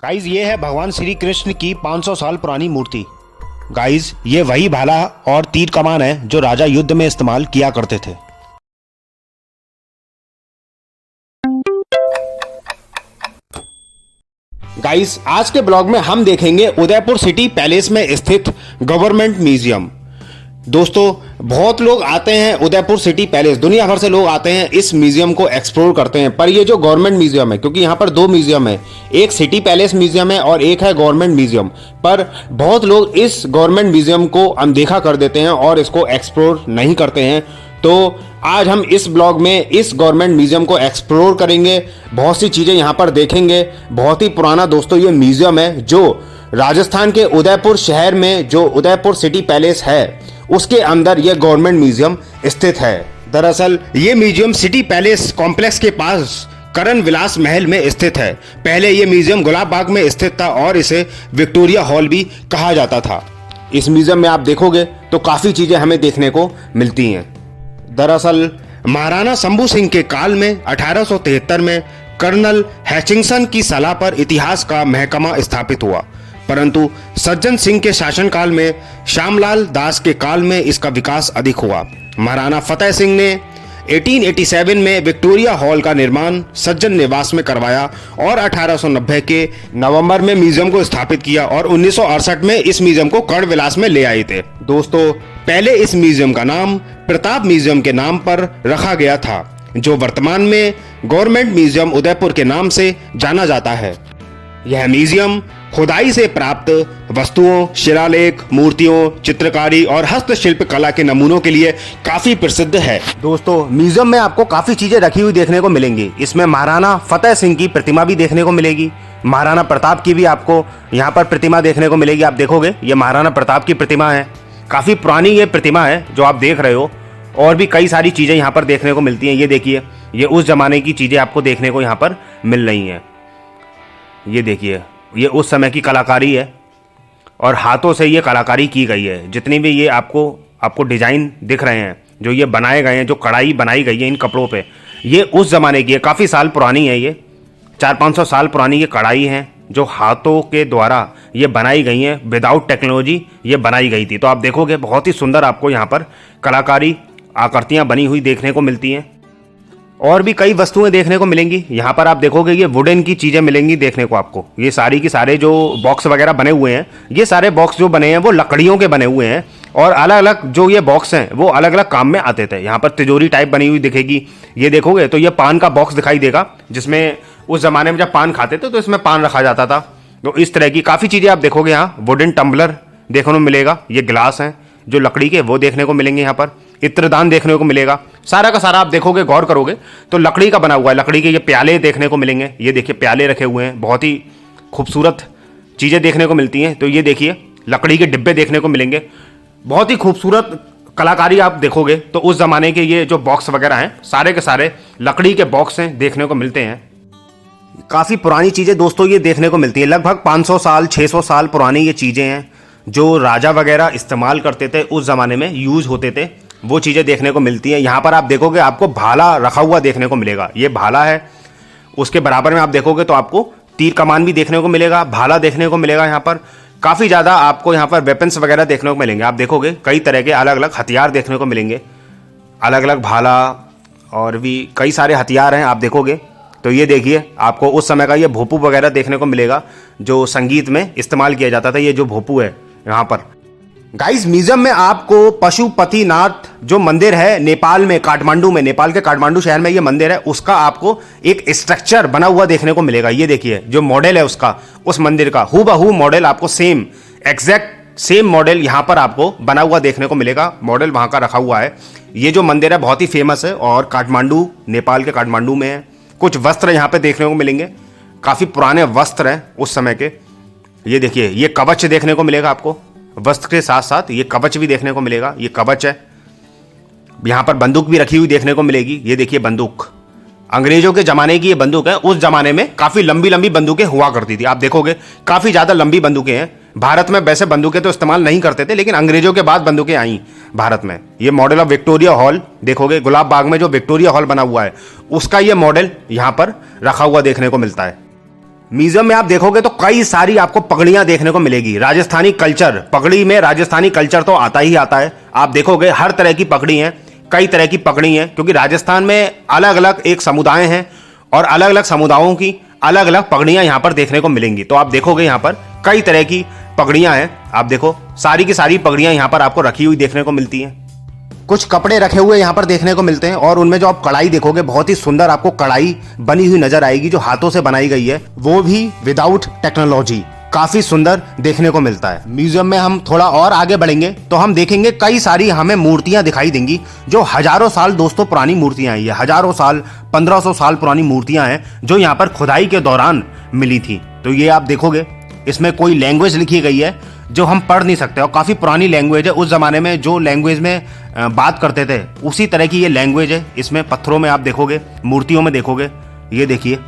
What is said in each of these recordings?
Guys ये है भगवान श्री कृष्ण की 500 साल पुरानी मूर्ति। गाइज ये वही भाला और तीर कमान है जो राजा युद्ध में इस्तेमाल किया करते थे। गाइज आज के ब्लॉग में हम देखेंगे उदयपुर सिटी पैलेस में स्थित गवर्नमेंट म्यूजियम। दोस्तों बहुत लोग आते हैं उदयपुर सिटी पैलेस, दुनिया भर से लोग आते हैं इस म्यूजियम को एक्सप्लोर करते हैं। पर ये जो गवर्नमेंट म्यूजियम है, क्योंकि यहाँ पर दो म्यूजियम है, एक सिटी पैलेस म्यूजियम है और एक है गवर्नमेंट म्यूजियम, पर बहुत लोग इस गवर्नमेंट म्यूजियम को अनदेखा कर देते हैं और इसको एक्सप्लोर नहीं करते हैं। तो आज हम इस ब्लॉग में इस गवर्नमेंट म्यूजियम को एक्सप्लोर करेंगे, बहुत सी चीज़ें यहाँ पर देखेंगे। बहुत ही पुराना दोस्तों ये म्यूजियम है जो राजस्थान के उदयपुर शहर में जो उदयपुर सिटी पैलेस है उसके अंदर यह गवर्नमेंट म्यूजियम स्थित है। दरअसल ये म्यूजियम सिटी पैलेस कॉम्प्लेक्स के पास करण विलास महल में स्थित है। पहले ये म्यूजियम गुलाब बाग में स्थित था और इसे विक्टोरिया हॉल भी कहा जाता था। इस म्यूजियम में आप देखोगे तो काफ़ी चीज़ें हमें देखने को मिलती हैं। दरअसल महाराणा शंभू सिंह के काल में 1873 में कर्नल हैचिंगसन की सलाह पर इतिहास का महकमा स्थापित हुआ, परंतु सज्जन सिंह के शासनकाल में श्यामलाल दास के काल में इसका विकास अधिक हुआ। महाराणा फतेह सिंह ने 1887 में विक्टोरिया हॉल का निर्माण सज्जन निवास में करवाया और 1890 के नवंबर में म्यूजियम को स्थापित किया और 1968 में इस म्यूजियम को कर्ण विलास में ले आए थे। दोस्तों पहले इस म्यूजियम का नाम प्रताप म्यूजियम के नाम पर रखा गया था, जो वर्तमान में गवर्नमेंट म्यूजियम उदयपुर के नाम से जाना जाता है। यह म्यूजियम खुदाई से प्राप्त वस्तुओं, शिलालेख, मूर्तियों, चित्रकारी और हस्तशिल्प कला के नमूनों के लिए काफी प्रसिद्ध है। दोस्तों म्यूजियम में आपको काफी चीजें रखी हुई देखने को मिलेंगी। इसमें महाराणा फतेह सिंह की प्रतिमा भी देखने को मिलेगी, महाराणा प्रताप की भी आपको यहाँ पर प्रतिमा देखने को मिलेगी। आप देखोगे ये महाराणा प्रताप की प्रतिमा है, काफी पुरानी ये प्रतिमा है जो आप देख रहे हो। और भी कई सारी चीजें यहाँ पर देखने को मिलती हैं। ये देखिए ये उस जमाने की चीजें आपको देखने को यहाँ पर मिल रही हैं। ये देखिए ये उस समय की कलाकारी है और हाथों से ये कलाकारी की गई है। जितनी भी ये आपको डिजाइन दिख रहे हैं, जो ये बनाए गए हैं, जो कढ़ाई बनाई गई है इन कपड़ों पे, ये उस ज़माने की है, काफ़ी साल पुरानी है। ये 400-500 साल पुरानी ये कढ़ाई है जो हाथों के द्वारा ये बनाई गई हैं, विदाउट टेक्नोलॉजी ये बनाई गई थी। तो आप देखोगे बहुत ही सुंदर आपको यहाँ पर कलाकारी आकृतियाँ बनी हुई देखने को मिलती हैं। और भी कई वस्तुएं देखने को मिलेंगी यहाँ पर। आप देखोगे ये वुडन की चीज़ें मिलेंगी देखने को आपको। ये सारी की सारे जो बॉक्स वगैरह बने हुए हैं, ये सारे बॉक्स जो बने हैं वो लकड़ियों के बने हुए हैं और अलग अलग जो ये बॉक्स हैं वो अलग अलग काम में आते थे। यहाँ पर तिजोरी टाइप बनी हुई दिखेगी। ये देखोगे तो ये पान का बॉक्स दिखाई देगा, जिसमें उस ज़माने में जब पान खाते थे तो इसमें पान रखा जाता था। तो इस तरह की काफ़ी चीज़ें आप देखोगे यहाँ। वुडन टम्बलर देखने को मिलेगा, ये गिलास हैं जो लकड़ी के, वो देखने को मिलेंगे यहाँ पर। इत्रदान देखने को मिलेगा। सारा का सारा आप देखोगे, गौर करोगे तो लकड़ी का बना हुआ है। लकड़ी के ये प्याले देखने को मिलेंगे। ये देखिए प्याले रखे हुए हैं, बहुत ही खूबसूरत चीज़ें देखने को मिलती हैं। तो ये देखिए लकड़ी के डिब्बे देखने को मिलेंगे, बहुत ही खूबसूरत कलाकारी आप देखोगे। तो उस ज़माने के ये जो बॉक्स वगैरह हैं सारे के सारे लकड़ी के बॉक्स हैं, देखने को मिलते हैं। काफ़ी पुरानी चीज़ें दोस्तों ये देखने को मिलती है। लगभग 500 साल 600 साल पुरानी ये चीज़ें हैं जो राजा वगैरह इस्तेमाल करते थे, उस ज़माने में यूज़ होते थे, वो चीज़ें देखने को मिलती हैं। यहाँ पर आप देखोगे आपको भाला रखा हुआ देखने को मिलेगा। ये भाला है, उसके बराबर में आप देखोगे तो आपको तीर कमान भी देखने को मिलेगा, भाला देखने को मिलेगा। यहाँ पर काफ़ी ज़्यादा आपको यहाँ पर वेपन्स वगैरह देखने को मिलेंगे। आप देखोगे कई तरह के अलग अलग हथियार देखने को मिलेंगे, अलग अलग भाला और भी कई सारे हथियार हैं आप देखोगे। तो ये देखिए आपको उस समय का ये भोपू वगैरह देखने को मिलेगा जो संगीत में इस्तेमाल किया जाता था। ये जो भोपू है यहाँ पर। गाइस म्यूजियम में आपको पशुपतिनाथ जो मंदिर है नेपाल में, काठमांडू में, नेपाल के काठमांडू शहर में ये मंदिर है, उसका आपको एक स्ट्रक्चर बना हुआ देखने को मिलेगा। ये देखिए जो मॉडल है उसका, उस मंदिर का हूबहू मॉडल आपको सेम एग्जैक्ट सेम मॉडल यहाँ पर आपको बना हुआ देखने को मिलेगा। मॉडल वहाँ का रखा हुआ है। ये जो मंदिर है बहुत ही फेमस है और काठमांडू, नेपाल के काठमांडू में है। कुछ वस्त्र यहाँ पे देखने को मिलेंगे, काफ़ी पुराने वस्त्र हैं उस समय के। ये देखिए ये कवच देखने को मिलेगा आपको, वस्त्र के साथ साथ ये कवच भी देखने को मिलेगा। ये कवच है। यहाँ पर बंदूक भी रखी हुई देखने को मिलेगी। ये देखिए बंदूक, अंग्रेजों के ज़माने की ये बंदूक है। उस ज़माने में काफ़ी लंबी लंबी बंदूकें हुआ करती थी। आप देखोगे काफ़ी ज़्यादा लंबी बंदूकें हैं। भारत में वैसे बंदूकें तो इस्तेमाल नहीं करते थे, लेकिन अंग्रेजों के बाद बंदूकें आई भारत में। ये मॉडल ऑफ विक्टोरिया हॉल देखोगे, गुलाब बाग में जो विक्टोरिया हॉल बना हुआ है उसका ये मॉडल यहाँ पर रखा हुआ देखने को मिलता है। म्यूजियम में आप देखोगे तो कई सारी आपको पगड़ियां देखने को मिलेगी। राजस्थानी कल्चर, पगड़ी में राजस्थानी कल्चर तो आता ही आता है। आप देखोगे हर तरह की पगड़ी हैं, कई तरह की पगड़ी हैं, क्योंकि राजस्थान में अलग अलग एक समुदाय हैं और अलग अलग समुदायों की अलग अलग पगड़ियां यहां पर देखने को मिलेंगी। तो आप देखोगे यहां पर कई तरह की पगड़ियां हैं। आप देखो सारी की सारी पगड़ियां यहां पर आपको रखी हुई देखने को मिलती हैं। कुछ कपड़े रखे हुए यहाँ पर देखने को मिलते हैं और उनमें जो आप कढ़ाई देखोगे बहुत ही सुंदर आपको कढ़ाई बनी हुई नजर आएगी, जो हाथों से बनाई गई है, वो भी विदाउट टेक्नोलॉजी, काफी सुंदर देखने को मिलता है। म्यूजियम में हम थोड़ा और आगे बढ़ेंगे तो हम देखेंगे कई सारी हमें मूर्तियां दिखाई देंगी, जो हजारों साल दोस्तों पुरानी मूर्तियां हैं। ये हजारों साल, 1500 साल पुरानी मूर्तियां हैं जो यहाँ पर खुदाई के दौरान मिली थी। तो ये आप देखोगे इसमें कोई लैंग्वेज लिखी गई है जो हम पढ़ नहीं सकते और काफ़ी पुरानी लैंग्वेज है। उस ज़माने में जो लैंग्वेज में बात करते थे उसी तरह की ये लैंग्वेज है। इसमें पत्थरों में आप देखोगे, मूर्तियों में देखोगे, ये देखिए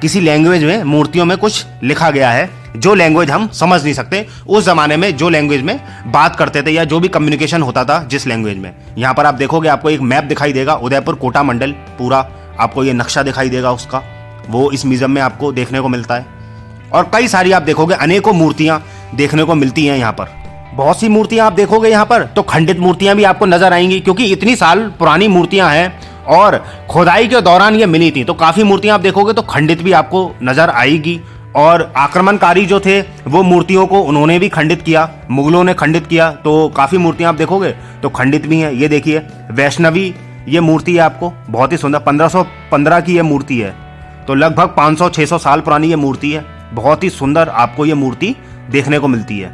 किसी लैंग्वेज में मूर्तियों में कुछ लिखा गया है जो लैंग्वेज हम समझ नहीं सकते। उस ज़माने में जो लैंग्वेज में बात करते थे या जो भी कम्युनिकेशन होता था जिस लैंग्वेज में। यहाँ पर आप देखोगे आपको एक मैप दिखाई देगा, उदयपुर कोटा मंडल पूरा आपको ये नक्शा दिखाई देगा उसका, वो इस म्यूजियम में आपको देखने को मिलता है। और कई सारी आप देखोगे अनेकों मूर्तियां देखने को मिलती हैं यहाँ पर। बहुत सी मूर्तियां आप देखोगे यहाँ पर तो खंडित मूर्तियां भी आपको नजर आएंगी, क्योंकि इतनी साल पुरानी मूर्तियां हैं और खुदाई के दौरान ये मिली थी। तो काफी मूर्तियां आप देखोगे तो खंडित भी आपको नजर आएगी। और आक्रमणकारी जो थे वो मूर्तियों को उन्होंने भी खंडित किया, मुगलों ने खंडित किया। तो काफी मूर्तियां आप देखोगे तो खंडित भी हैं। ये देखिए वैष्णवी ये मूर्ति है आपको, बहुत ही सुंदर, 1515 की ये मूर्ति है। तो लगभग 500-600 साल पुरानी ये मूर्ति है। बहुत ही सुंदर आपको ये मूर्ति देखने को मिलती है।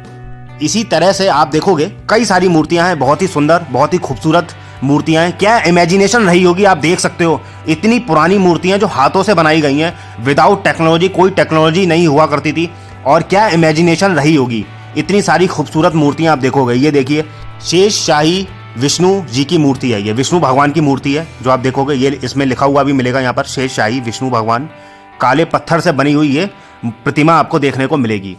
इसी तरह से आप देखोगे कई सारी मूर्तियां हैं, बहुत ही सुंदर, बहुत ही खूबसूरत मूर्तियां हैं। क्या इमेजिनेशन रही होगी, आप देख सकते हो इतनी पुरानी मूर्तियां जो हाथों से बनाई गई हैं विदाउट टेक्नोलॉजी, कोई टेक्नोलॉजी नहीं हुआ करती थी। और क्या इमेजिनेशन रही होगी, इतनी सारी खूबसूरत मूर्तियां आप देखोगे। ये देखिए शेष शाही विष्णु जी की मूर्ति है, ये विष्णु भगवान की मूर्ति है जो आप देखोगे। ये इसमें लिखा हुआ भी मिलेगा यहाँ पर, शेष शाही विष्णु भगवान। काले पत्थर से बनी हुई ये प्रतिमा आपको देखने को मिलेगी।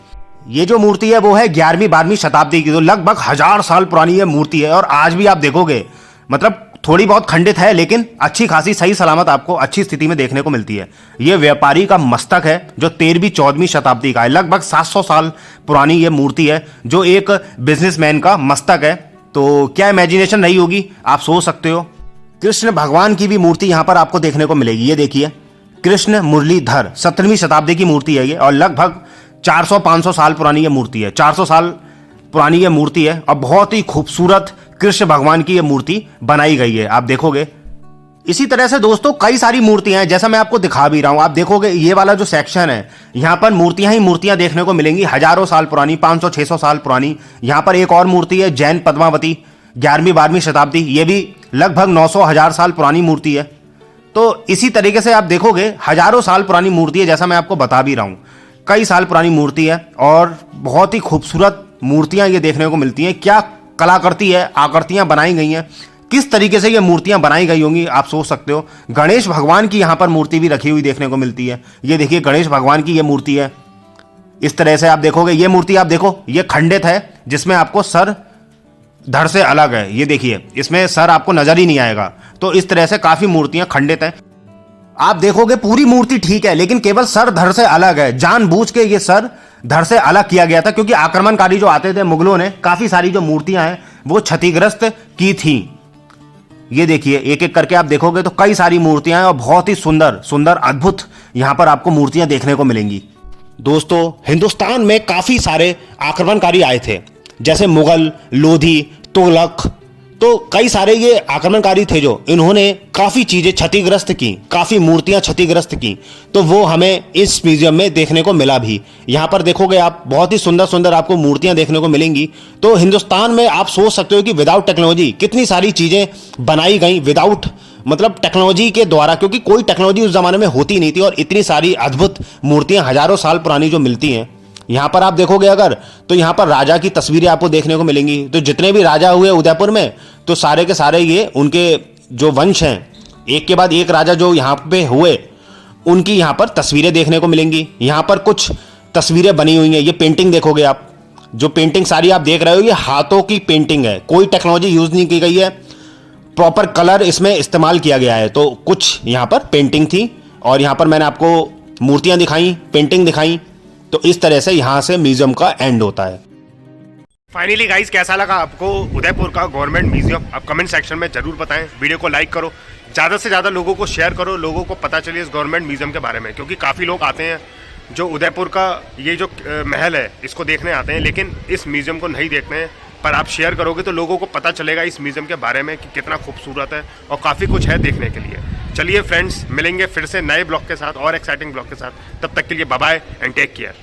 ये जो मूर्ति है वो है 11वीं-12वीं शताब्दी की, तो लगभग 1000 साल पुरानी ये मूर्ति है। और आज भी आप देखोगे मतलब थोड़ी बहुत खंडित है लेकिन अच्छी खासी सही सलामत आपको अच्छी स्थिति में देखने को मिलती है। ये व्यापारी का मस्तक है जो 13वीं-14वीं शताब्दी का है। लगभग 700 साल पुरानी ये मूर्ति है जो एक बिजनेसमैन का मस्तक है। तो क्या इमेजिनेशन नहीं होगी, आप सोच सकते हो। कृष्ण भगवान की भी मूर्ति यहाँ पर आपको देखने को मिलेगी। ये देखिए कृष्ण मुरलीधर, 17वीं शताब्दी की मूर्ति है ये और लगभग 400-500 साल पुरानी ये मूर्ति है। 400 साल पुरानी ये मूर्ति है और बहुत ही खूबसूरत कृष्ण भगवान की ये मूर्ति बनाई गई है, आप देखोगे। इसी तरह से दोस्तों कई सारी मूर्तियां हैं, जैसा मैं आपको दिखा भी रहा हूं। आप देखोगे ये वाला जो सेक्शन है यहां पर मूर्तियां ही मूर्तियां देखने को मिलेंगी, हजारों साल पुरानी, 500-600 साल पुरानी। यहां पर एक और मूर्ति है जैन पद्मावती, 11वीं-12वीं शताब्दी, ये भी लगभग 900-1000 साल पुरानी मूर्ति है। तो इसी तरीके से आप देखोगे हजारों साल पुरानी मूर्ति है, जैसा मैं आपको बता भी रहा हूं। कई साल पुरानी मूर्ति है और बहुत ही खूबसूरत मूर्तियां ये देखने को मिलती हैं। क्या कलाकृति है, आकृतियां बनाई गई हैं, किस तरीके से ये मूर्तियां बनाई गई होंगी आप सोच सकते हो। गणेश भगवान की यहाँ पर मूर्ति भी रखी हुई देखने को मिलती है। ये देखिए गणेश भगवान की ये मूर्ति है। इस तरह से आप देखोगे ये मूर्ति, आप देखो ये खंडित है जिसमें आपको सर धड़ से अलग है। ये देखिए इसमें सर आपको नजर ही नहीं आएगा। तो इस तरह से काफी मूर्तियां खंडित हैं। आप देखोगे पूरी मूर्ति ठीक है लेकिन केवल सर धड़ से अलग है। जानबूझ के ये सर धड़ से अलग किया गया था क्योंकि आक्रमणकारी जो आते थे मुगलों ने काफी सारी जो मूर्तियां हैं वो क्षतिग्रस्त की थी। ये देखिए एक एक करके आप देखोगे तो कई सारी मूर्तियां हैं और बहुत ही सुंदर सुंदर अद्भुत यहां पर आपको मूर्तियां देखने को मिलेंगी। दोस्तों हिंदुस्तान में काफी सारे आक्रमणकारी आए थे, जैसे मुगल, लोधी, तुगलक। तो कई सारे ये आक्रमणकारी थे जो इन्होंने काफी चीजें क्षतिग्रस्त की, काफी मूर्तियां क्षतिग्रस्त की। तो वो हमें इस म्यूजियम में देखने को मिला भी। यहाँ पर देखोगे आप बहुत ही सुंदर सुंदर आपको मूर्तियां देखने को मिलेंगी। तो हिंदुस्तान में आप सोच सकते हो कि विदाउट टेक्नोलॉजी कितनी सारी चीजें बनाई गई, विदाउट मतलब टेक्नोलॉजी के द्वारा, क्योंकि कोई टेक्नोलॉजी उस जमाने में होती नहीं थी। और इतनी सारी अद्भुत मूर्तियां हजारों साल पुरानी जो मिलती हैं। यहाँ पर आप देखोगे अगर तो यहाँ पर राजा की तस्वीरें आपको देखने को मिलेंगी। तो जितने भी राजा हुए उदयपुर में तो सारे के सारे ये उनके जो वंश हैं, एक के बाद एक राजा जो यहाँ पे हुए उनकी यहाँ पर तस्वीरें देखने को मिलेंगी। यहाँ पर कुछ तस्वीरें बनी हुई हैं। ये पेंटिंग देखोगे आप, जो पेंटिंग सारी आप देख रहे हो ये हाथों की पेंटिंग है, कोई टेक्नोलॉजी यूज नहीं की गई है, प्रॉपर कलर इसमें इस्तेमाल किया गया है। तो कुछ यहाँ पर पेंटिंग थी और यहाँ पर मैंने आपको मूर्तियां दिखाई, पेंटिंग दिखाई। तो इस तरह से यहाँ से म्यूजियम का एंड होता है। फाइनली गाइस, कैसा लगा आपको उदयपुर का गवर्नमेंट म्यूजियम? आप कमेंट सेक्शन में जरूर बताएं। वीडियो को लाइक करो, ज़्यादा से ज़्यादा लोगों को शेयर करो, लोगों को पता चले इस गवर्नमेंट म्यूजियम के बारे में, क्योंकि काफ़ी लोग आते हैं जो उदयपुर का ये जो महल है इसको देखने आते हैं, लेकिन इस म्यूजियम को नहीं देखते हैं। पर आप शेयर करोगे तो लोगों को पता चलेगा इस म्यूजियम के बारे में कि कितना खूबसूरत है और काफ़ी कुछ है देखने के लिए। चलिए फ्रेंड्स, मिलेंगे फिर से नए ब्लॉग के साथ और एक्साइटिंग ब्लॉग के साथ। तब तक के लिए bye bye and take care.